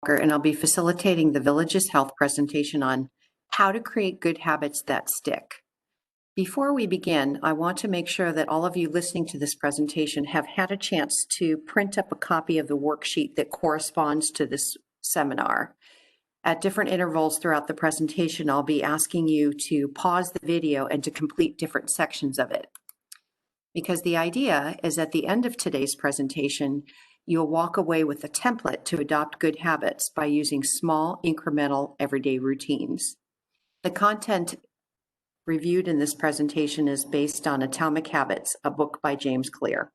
And I'll be facilitating the Villages Health presentation on how to create good habits that stick. Before we begin, I want to make sure that all of you listening to this presentation have had a chance to print up a copy of the worksheet that corresponds to this seminar. At different intervals throughout the presentation, I'll be asking you to pause the video and to complete different sections of it. Because the idea is at the end of today's presentation, you'll walk away with a template to adopt good habits by using small, incremental, everyday routines. The content reviewed in this presentation is based on Atomic Habits, a book by James Clear.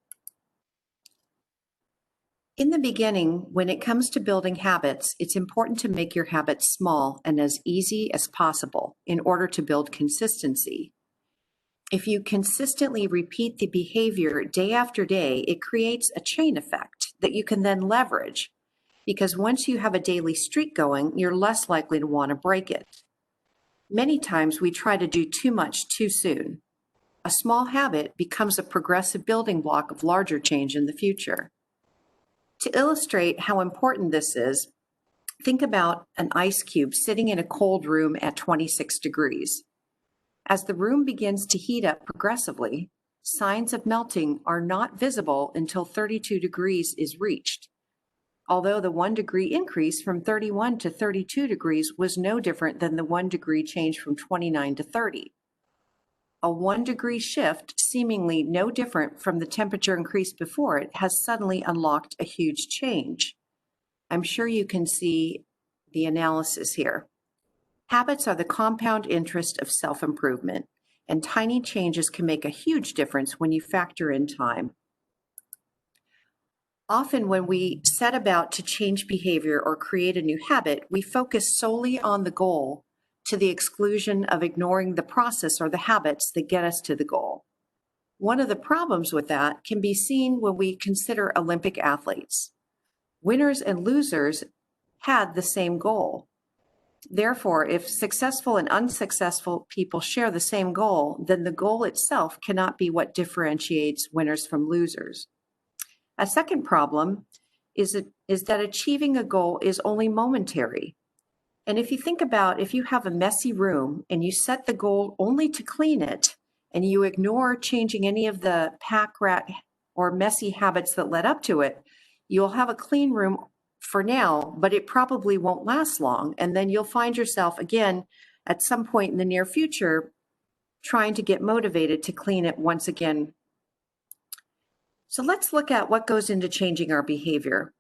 In the beginning, when it comes to building habits, it's important to make your habits small and as easy as possible in order to build consistency. If you consistently repeat the behavior day after day, it creates a chain effect that you can then leverage, because once you have a daily streak going, you're less likely to want to break it. Many times we try to do too much too soon. A small habit becomes a progressive building block of larger change in the future. To illustrate how important this is, think about an ice cube sitting in a cold room at 26 degrees. As the room begins to heat up progressively, signs of melting are not visible until 32 degrees is reached. Although the 1 degree increase from 31 to 32 degrees was no different than the 1 degree change from 29 to 30. A 1 degree shift, seemingly no different from the temperature increase before it, has suddenly unlocked a huge change. I'm sure you can see the analysis here. Habits are the compound interest of self-improvement, and tiny changes can make a huge difference when you factor in time. Often when we set about to change behavior or create a new habit, we focus solely on the goal to the exclusion of ignoring the process or the habits that get us to the goal. One of the problems with that can be seen when we consider Olympic athletes. Winners and losers had the same goal. Therefore, if successful and unsuccessful people share the same goal, then the goal itself cannot be what differentiates winners from losers. A second problem is that achieving a goal is only momentary. And if you think about if you have a messy room and you set the goal only to clean it, and you ignore changing any of the pack rat or messy habits that led up to it, you'll have a clean room for now, but it probably won't last long. And then you'll find yourself again at some point in the near future trying to get motivated to clean it once again. So let's look at what goes into changing our behavior.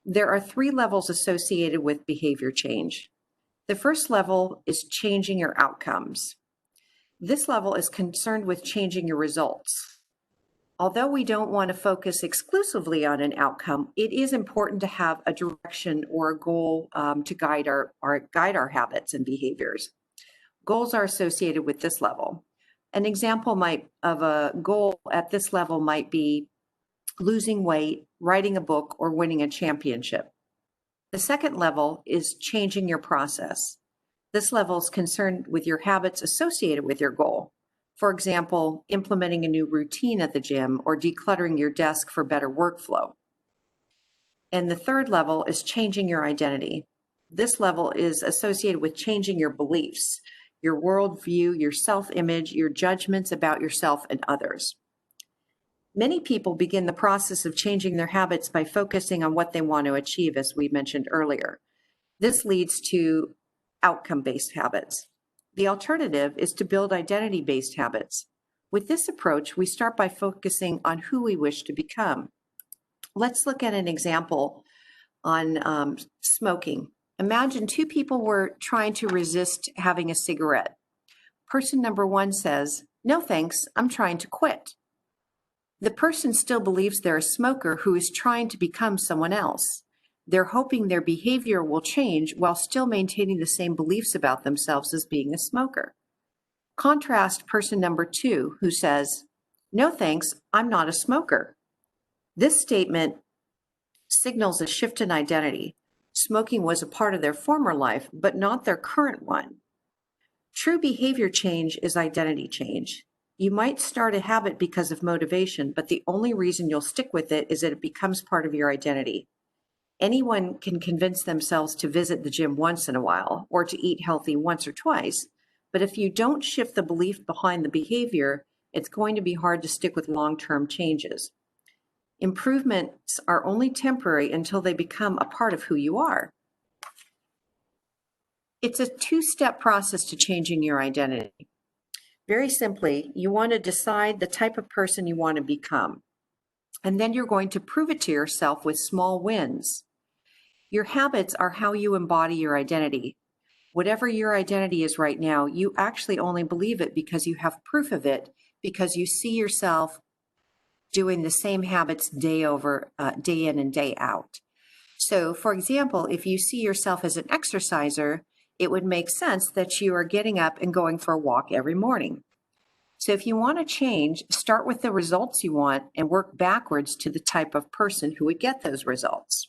There are 3 levels associated with behavior change. The first level is changing your outcomes. This level is concerned with changing your results. Although we don't want to focus exclusively on an outcome, it is important to have a direction or a goal to guide our habits and behaviors. Goals are associated with this level. An example of a goal at this level might be losing weight, writing a book, or winning a championship. The second level is changing your process. This level is concerned with your habits associated with your goal. For example, implementing a new routine at the gym or decluttering your desk for better workflow. And the third level is changing your identity. This level is associated with changing your beliefs, your worldview, your self-image, your judgments about yourself and others. Many people begin the process of changing their habits by focusing on what they want to achieve, as we mentioned earlier. This leads to outcome-based habits. The alternative is to build identity-based habits. With this approach, we start by focusing on who we wish to become. Let's look at an example on smoking. Imagine 2 people were trying to resist having a cigarette. Person number 1 says, "No thanks, I'm trying to quit." The person still believes they're a smoker who is trying to become someone else. They're hoping their behavior will change while still maintaining the same beliefs about themselves as being a smoker. Contrast person number 2, who says, "No thanks, I'm not a smoker." This statement signals a shift in identity. Smoking was a part of their former life, but not their current one. True behavior change is identity change. You might start a habit because of motivation, but the only reason you'll stick with it is that it becomes part of your identity. Anyone can convince themselves to visit the gym once in a while or to eat healthy once or twice, but if you don't shift the belief behind the behavior, it's going to be hard to stick with long-term changes. Improvements are only temporary until they become a part of who you are. It's a two-step process to changing your identity. Very simply, you want to decide the type of person you want to become, and then you're going to prove it to yourself with small wins. Your habits are how you embody your identity. Whatever your identity is right now, you actually only believe it because you have proof of it, because you see yourself doing the same habits day in and day out. So, for example, if you see yourself as an exerciser, it would make sense that you are getting up and going for a walk every morning. So if you want to change, start with the results you want and work backwards to the type of person who would get those results.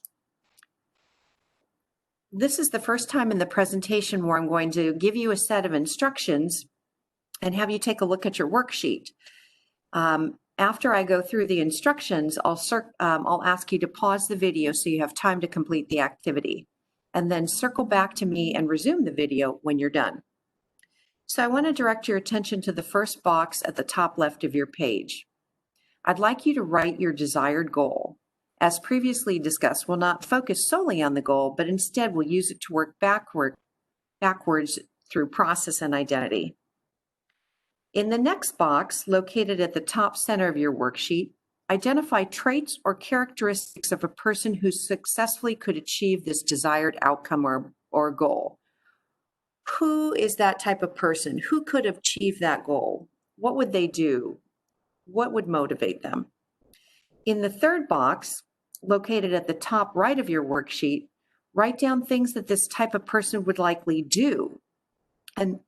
This is the first time in the presentation where I'm going to give you a set of instructions and have you take a look at your worksheet. After I go through the instructions, I'll ask you to pause the video so you have time to complete the activity, and then circle back to me and resume the video when you're done. So I want to direct your attention to the first box at the top left of your page. I'd like you to write your desired goal. As previously discussed, we'll not focus solely on the goal, but instead we'll use it to work backwards through process and identity. In the next box, located at the top center of your worksheet, identify traits or characteristics of a person who successfully could achieve this desired outcome or goal. Who is that type of person? Who could achieve that goal? What would they do? What would motivate them? In the third box, located at the top right of your worksheet, write down things that this type of person would likely do. And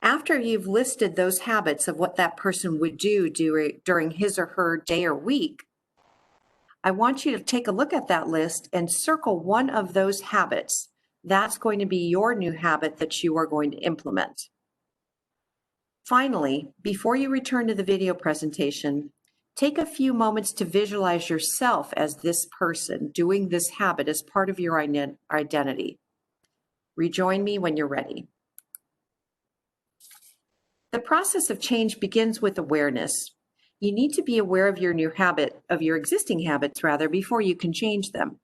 after you've listed those habits of what that person would do during his or her day or week, I want you to take a look at that list and circle one of those habits. That's going to be your new habit that you are going to implement. Finally, before you return to the video presentation, take a few moments to visualize yourself as this person doing this habit as part of your identity. Rejoin me when you're ready. The process of change begins with awareness. You need to be aware of your new habit, of your existing habits rather, before you can change them.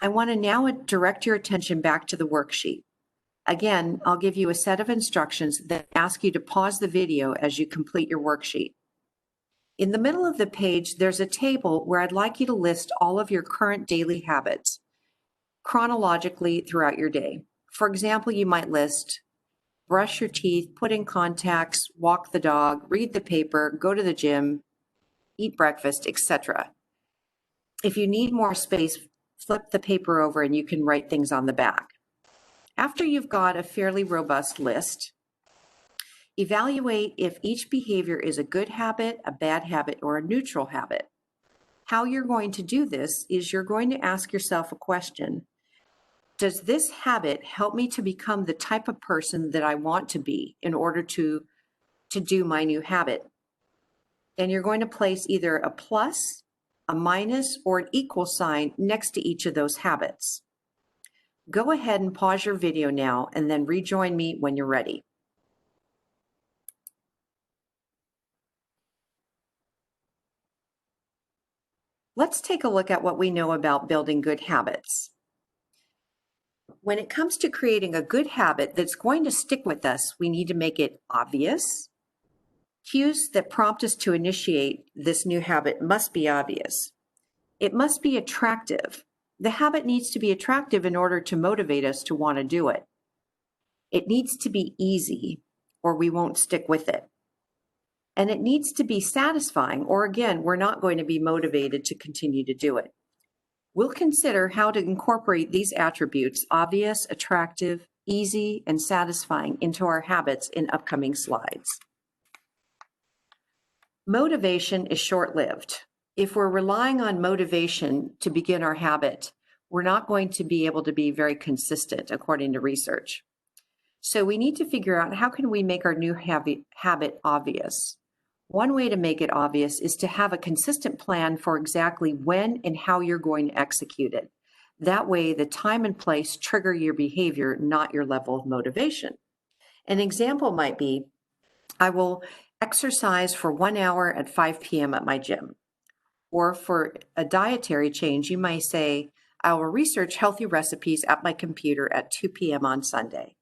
I want to now direct your attention back to the worksheet. Again, I'll give you a set of instructions that ask you to pause the video as you complete your worksheet. In the middle of the page, there's a table where I'd like you to list all of your current daily habits chronologically throughout your day. For example, you might list brush your teeth, put in contacts, walk the dog, read the paper, go to the gym, eat breakfast, etc. If you need more space, flip the paper over and you can write things on the back. After you've got a fairly robust list, evaluate if each behavior is a good habit, a bad habit, or a neutral habit. How you're going to do this is you're going to ask yourself a question. Does this habit help me to become the type of person that I want to be in order to do my new habit? And you're going to place either a plus, a minus, or an equal sign next to each of those habits. Go ahead and pause your video now and then rejoin me when you're ready. Let's take a look at what we know about building good habits. When it comes to creating a good habit that's going to stick with us, we need to make it obvious. Cues that prompt us to initiate this new habit must be obvious. It must be attractive. The habit needs to be attractive in order to motivate us to want to do it. It needs to be easy, or we won't stick with it. And it needs to be satisfying, or again, we're not going to be motivated to continue to do it. We'll consider how to incorporate these attributes, obvious, attractive, easy, and satisfying, into our habits in upcoming slides. Motivation is short-lived. If we're relying on motivation to begin our habit, we're not going to be able to be very consistent, according to research. So we need to figure out, how can we make our new habit obvious? One way to make it obvious is to have a consistent plan for exactly when and how you're going to execute it. That way, the time and place trigger your behavior, not your level of motivation. An example might be, I will exercise for 1 hour at 5 p.m. at my gym. Or for a dietary change, you may say, I will research healthy recipes at my computer at 2 p.m. on Sunday.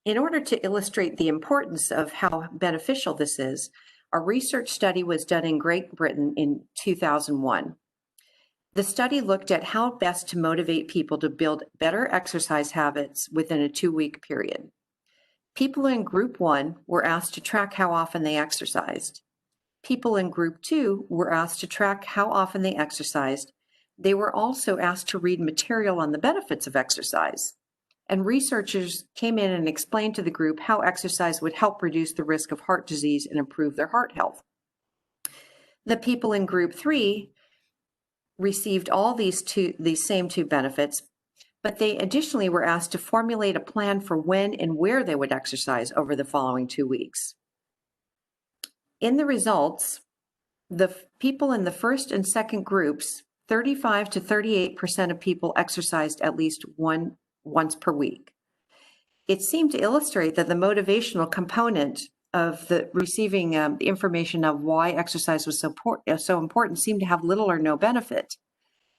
In order to illustrate the importance of how beneficial this is, a research study was done in Great Britain in 2001. The study looked at how best to motivate people to build better exercise habits within a 2-week period. People in Group 1 were asked to track how often they exercised. People in Group 2 were asked to track how often they exercised. They were also asked to read material on the benefits of exercise. And researchers came in and explained to the group how exercise would help reduce the risk of heart disease and improve their heart health. The people in Group 3 received all these same two benefits, but they additionally were asked to formulate a plan for when and where they would exercise over the following 2 weeks. In the results, the people in the first and second groups, 35 to 38% of people exercised at least once per week. It seemed to illustrate that the motivational component of the receiving the information of why exercise was so important seemed to have little or no benefit,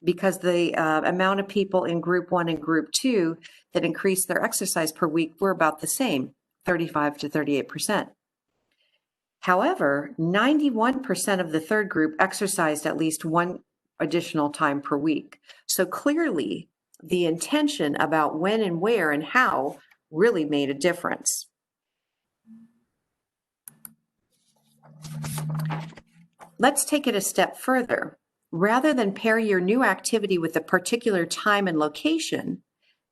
because the amount of people in Group 1 and Group 2 that increased their exercise per week were about the same, 35 to 38%. However, 91% of the third group exercised at least one additional time per week. So clearly, the intention about when and where and how really made a difference. Let's take it a step further. Rather than pair your new activity with a particular time and location,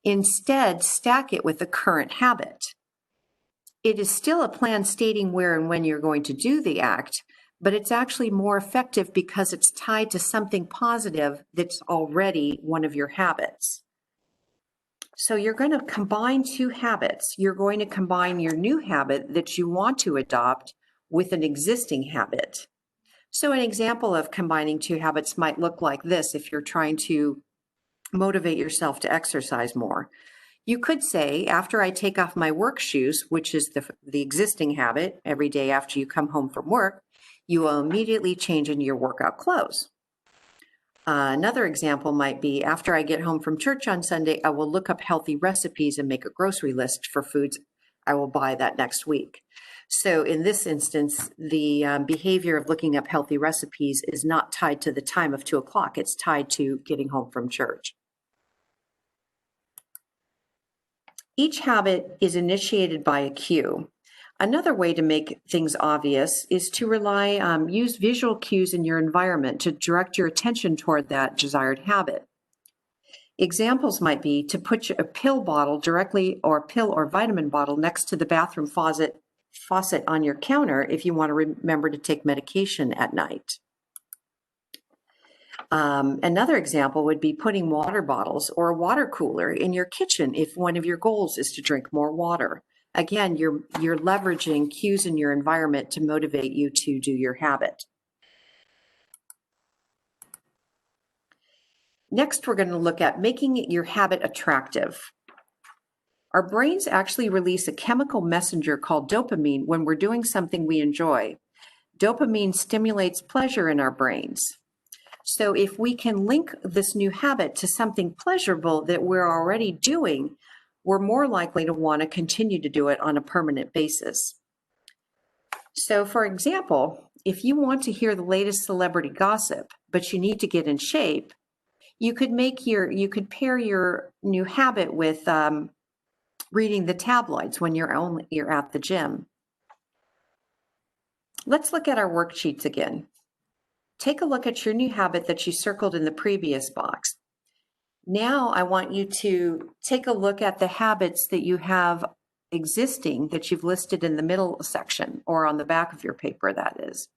instead stack it with the current habit. It is still a plan stating where and when you're going to do the act, but it's actually more effective because it's tied to something positive that's already one of your habits. So you're going to combine two habits. You're going to combine your new habit that you want to adopt with an existing habit. So an example of combining two habits might look like this if you're trying to motivate yourself to exercise more. You could say, after I take off my work shoes, which is the existing habit, every day after you come home from work, you will immediately change into your workout clothes. Another example might be, after I get home from church on Sunday, I will look up healthy recipes and make a grocery list for foods I will buy that next week. So in this instance, the behavior of looking up healthy recipes is not tied to the time of 2 o'clock. It's tied to getting home from church. Each habit is initiated by a cue. Another way to make things obvious is to use visual cues in your environment to direct your attention toward that desired habit. Examples might be to put a pill bottle directly, or a pill or vitamin bottle next to the bathroom faucet on your counter if you want to remember to take medication at night. Another example would be putting water bottles or a water cooler in your kitchen if one of your goals is to drink more water. Again, you're leveraging cues in your environment to motivate you to do your habit. Next, we're going to look at making your habit attractive. Our brains actually release a chemical messenger called dopamine when we're doing something we enjoy. Dopamine stimulates pleasure in our brains. So if we can link this new habit to something pleasurable that we're already doing, we're more likely to want to continue to do it on a permanent basis. So for example, if you want to hear the latest celebrity gossip, but you need to get in shape, you could pair your new habit with reading the tabloids when you're at the gym. Let's look at our worksheets again. Take a look at your new habit that you circled in the previous box. Now I want you to take a look at the habits that you have existing that you've listed in the middle section, or on the back of your paper, that is.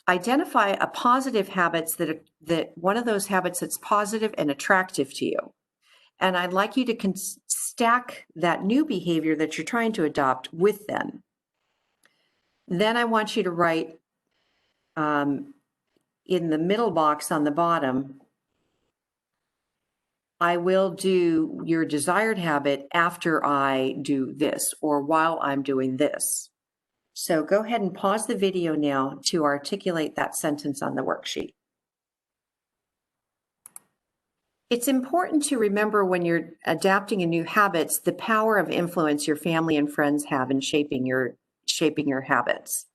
Identify a positive habits that one of those habits that's positive and attractive to you. And I'd like you to stack that new behavior that you're trying to adopt with them. Then I want you to write in the middle box on the bottom, I will do your desired habit after I do this or while I'm doing this. So go ahead and pause the video now to articulate that sentence on the worksheet. It's important to remember when you're adapting a new habits, the power of influence your family and friends have in shaping your habits.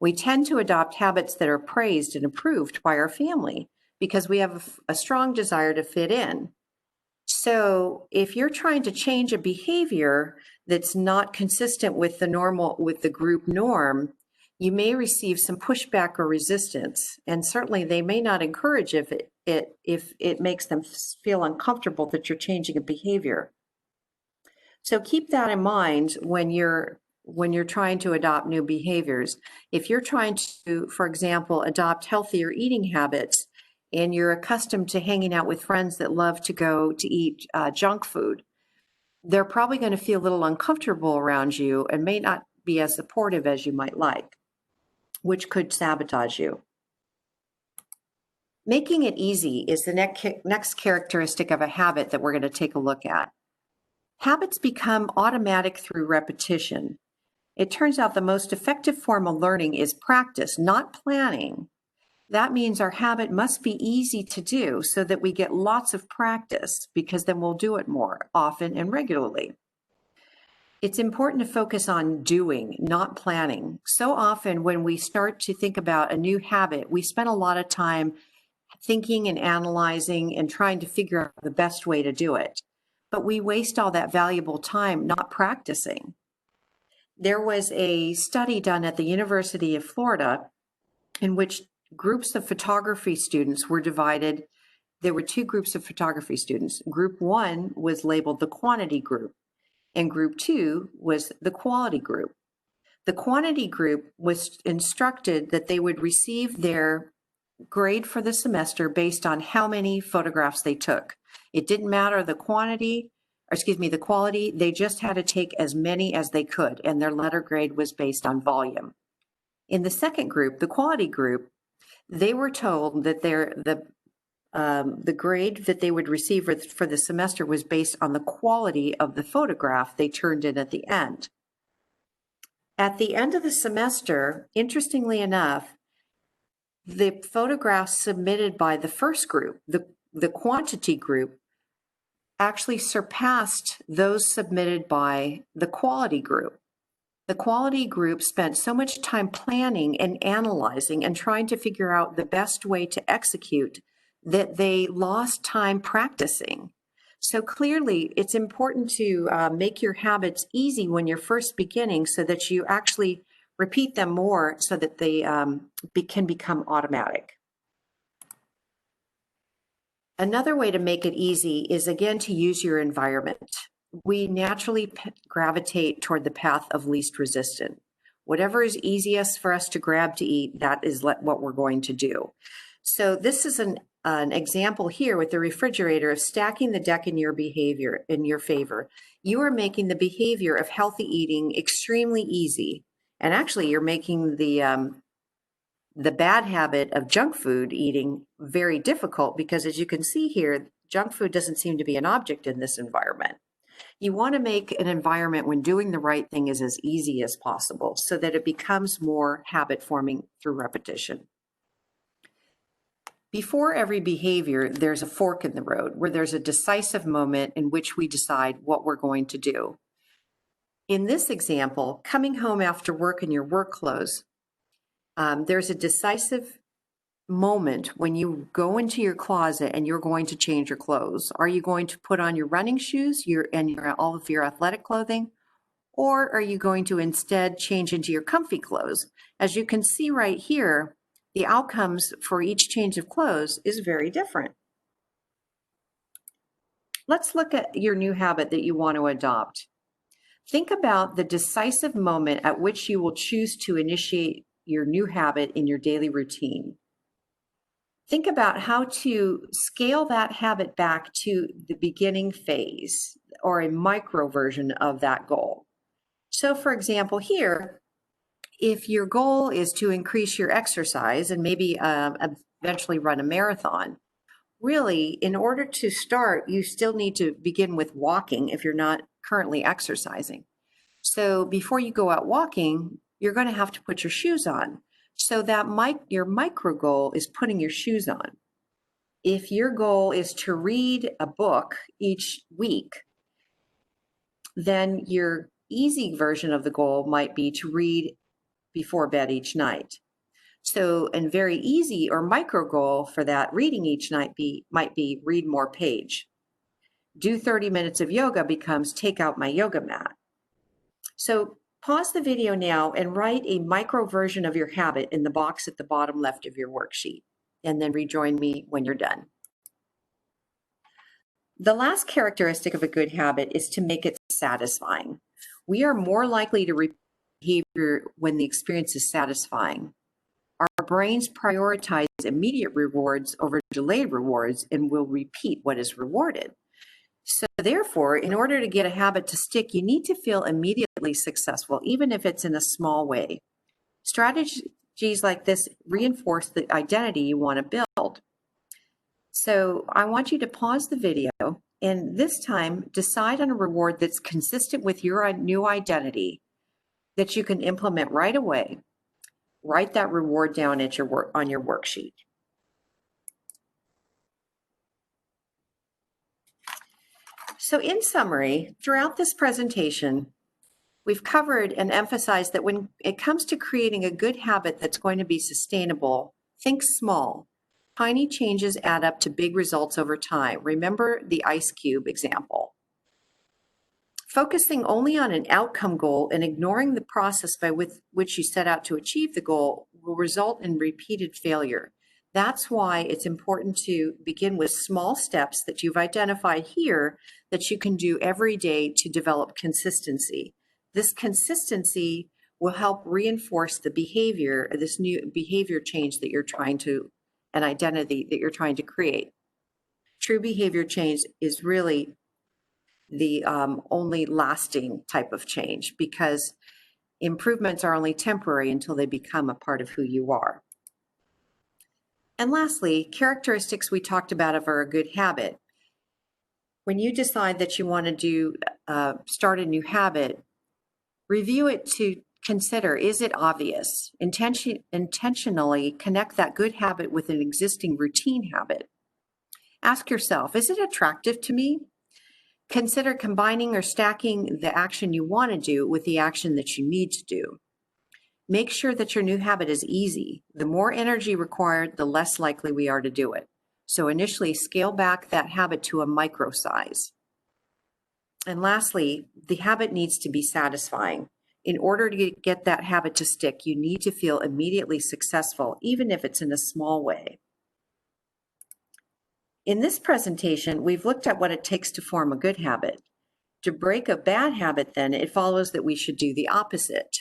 We tend to adopt habits that are praised and approved by our family because we have a strong desire to fit in. So if you're trying to change a behavior that's not consistent with the group norm, you may receive some pushback or resistance. And certainly they may not encourage if it makes them feel uncomfortable that you're changing a behavior. So keep that in mind when you're trying to adopt new behaviors. If you're trying to, for example, adopt healthier eating habits, and you're accustomed to hanging out with friends that love to go to eat junk food, they're probably going to feel a little uncomfortable around you and may not be as supportive as you might like, which could sabotage you. Making it easy is the next characteristic of a habit that we're going to take a look at. Habits become automatic through repetition. It turns out the most effective form of learning is practice, not planning. That means our habit must be easy to do so that we get lots of practice, because then we'll do it more often and regularly. It's important to focus on doing, not planning. So often when we start to think about a new habit, we spend a lot of time thinking and analyzing and trying to figure out the best way to do it. But we waste all that valuable time not practicing. There was a study done at the University of Florida in which groups of photography students were divided. There were two groups of photography students. Group one was labeled the quantity group, and group two was the quality group. The quantity group was instructed that they would receive their grade for the semester based on how many photographs they took. It didn't matter the quality, they just had to take as many as they could, and their letter grade was based on volume. In the second group, the quality group, they were told that the grade that they would receive for the semester was based on the quality of the photograph they turned in at the end. At the end of the semester, interestingly enough, the photographs submitted by the first group, the quantity group, actually surpassed those submitted by the quality group. The quality group spent so much time planning and analyzing and trying to figure out the best way to execute that they lost time practicing. So clearly, it's important to make your habits easy when you're first beginning so that you actually repeat them more so that they can become automatic. Another way to make it easy is, again, to use your environment. We naturally gravitate toward the path of least resistance. Whatever is easiest for us to grab to eat, that is what we're going to do. So this is an example here with the refrigerator of stacking the deck in your favor. You are making the behavior of healthy eating extremely easy. And actually, you're making the bad habit of junk food eating very difficult, because as you can see here, junk food doesn't seem to be an object in this environment. You want to make an environment when doing the right thing is as easy as possible so that it becomes more habit forming through repetition. Before every behavior, there's a fork in the road where there's a decisive moment in which we decide what we're going to do. In this example, coming home after work in your work clothes, there's a decisive moment when you go into your closet and you're going to change your clothes. Are you going to put on your running shoes all of your athletic clothing? Or are you going to instead change into your comfy clothes? As you can see right here, the outcomes for each change of clothes is very different. Let's look at your new habit that you want to adopt. Think about the decisive moment at which you will choose to initiate your new habit in your daily routine. Think about how to scale that habit back to the beginning phase or a micro version of that goal. So for example, here, if your goal is to increase your exercise and maybe eventually run a marathon, really, in order to start, you still need to begin with walking if you're not currently exercising. So before you go out walking, you're going to have to put your shoes on. So that your micro goal is putting your shoes on. If your goal is to read a book each week, then your easy version of the goal might be to read before bed each night. So, a very easy or micro goal for that reading each night might be read more page. Do 30 minutes of yoga becomes take out my yoga mat. So pause the video now and write a micro version of your habit in the box at the bottom left of your worksheet, and then rejoin me when you're done. The last characteristic of a good habit is to make it satisfying. We are more likely to repeat behavior when the experience is satisfying. Our brains prioritize immediate rewards over delayed rewards and will repeat what is rewarded. So therefore, in order to get a habit to stick, you need to feel immediately successful, even if it's in a small way. Strategies like this reinforce the identity you want to build. So I want you to pause the video and this time decide on a reward that's consistent with your new identity that you can implement right away. Write that reward down at on your worksheet. So in summary, throughout this presentation, we've covered and emphasized that when it comes to creating a good habit that's going to be sustainable, think small. Tiny changes add up to big results over time. Remember the ice cube example. Focusing only on an outcome goal and ignoring the process by which you set out to achieve the goal will result in repeated failure. That's why it's important to begin with small steps that you've identified here that you can do every day to develop consistency. This consistency will help reinforce the behavior, this new behavior change that you're trying to, an identity that you're trying to create. True behavior change is really the only lasting type of change, because improvements are only temporary until they become a part of who you are. And lastly, characteristics we talked about of a good habit. When you decide that you want to start a new habit, review it to consider, is it obvious? Intentionally connect that good habit with an existing routine habit. Ask yourself, is it attractive to me? Consider combining or stacking the action you want to do with the action that you need to do. Make sure that your new habit is easy. The more energy required, the less likely we are to do it. So initially, scale back that habit to a micro size. And lastly, the habit needs to be satisfying. In order to get that habit to stick, you need to feel immediately successful, even if it's in a small way. In this presentation, we've looked at what it takes to form a good habit. To break a bad habit, then, it follows that we should do the opposite.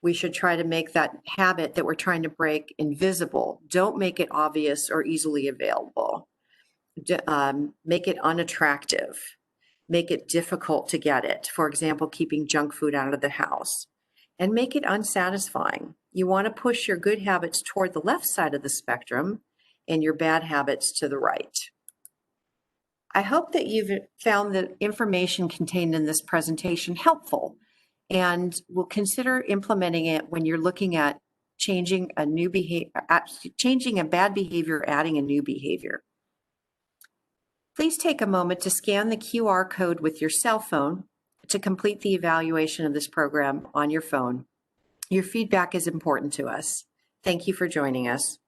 We should try to make that habit that we're trying to break invisible. Don't make it obvious or easily available. Make it unattractive. Make it difficult to get it. For example, keeping junk food out of the house. And make it unsatisfying. You want to push your good habits toward the left side of the spectrum and your bad habits to the right. I hope that you've found the information contained in this presentation helpful, and will consider implementing it when you're looking at changing a bad behavior, adding a new behavior. Please take a moment to scan the QR code with your cell phone to complete the evaluation of this program on your phone. Your feedback is important to us. Thank you for joining us.